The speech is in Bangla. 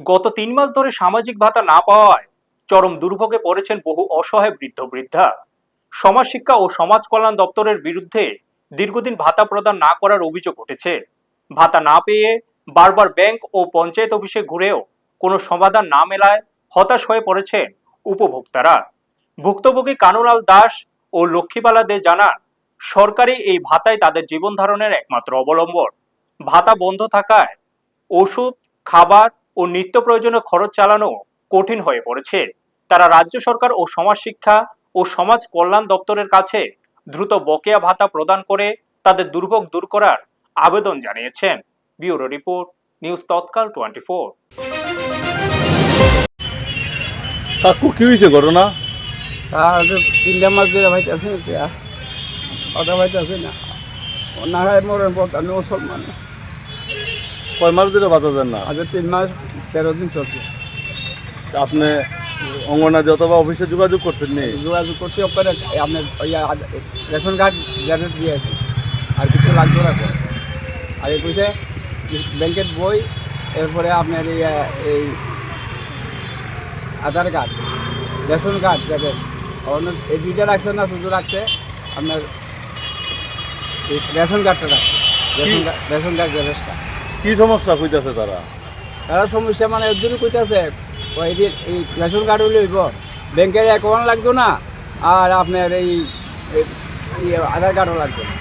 গত ৩ মাস ধরে সামাজিক ভাতা না পাওয়ায় চরম দুর্ভোগে পড়েছেন বহু অসহায় বৃদ্ধ বৃদ্ধা। সমাজ শিক্ষা ও সমাজ কল্যাণ দপ্তরের বিরুদ্ধে দীর্ঘদিন ভাতা প্রদান না করার অভিযোগ উঠেছে। ভাতা না পেয়ে বারবার ব্যাংক ও পঞ্চায়েত অফিসে ঘুরেও কোনো সমাধান না মেলায় হতাশ হয়ে পড়েছেন উপভোক্তারা। ভুক্তভোগী কানুলাল দাস ও লক্ষ্মীবালা দে জানান, সরকারি এই ভাতাই তাদের জীবন ধারণের একমাত্র অবলম্বন। ভাতা বন্ধ থাকায় ওষুধ, খাবার ও নিত্য প্রয়োজনীয় খরচ চালানো কঠিন হয়ে পড়েছে। তারা রাজ্য সরকার ও সমাজ শিক্ষা ও সমাজ কল্যাণ দপ্তরের কাছে দ্রুত বকেয়া ভাতা প্রদান করে তাদের দুর্ভোগ দূর করার আবেদন জানিয়েছেন। ব্যুরো রিপোর্ট, নিউজ তৎকাল 24। কাকু কি হয়েছে ঘটনা? আর 3 মাস ধরে ভাইতে আছে না, কথা ভাইতে আছে না, না হয় মরেন পর আমি মুসলমান। কয় মাস ধরে ভাতা দেন না? আজ 3 মাস 13 দিন চলছে। আপনি অঙ্গনাদি অথবা অফিসে যোগাযোগ করতেন নি? যোগাযোগ করছি, ওপরে আপনার রেশন কার্ড গ্যারেজ দিয়ে আসি, আর কিছু লাগবে না। আর এই কইছে ব্যাংকের বই, এরপরে আপনার এই আধার কার্ড, রেশন কার্ড গ্যারেজ, এই দুইটা রাখছে না, শুধু রাখছে আপনার রেশন কার্ডটা রাখছে, রেশন কার্ড গ্যারেজটা। কি সমস্যা কইতাছে তারা? তারা সমস্যা মানে এর জন্য কইতাছে ওই এই রেশন কার্ড হলে হইব, ব্যাংকের অ্যাকাউন্ট লাগতো না, আর আপনার এই আধার কার্ডও লাগতো না।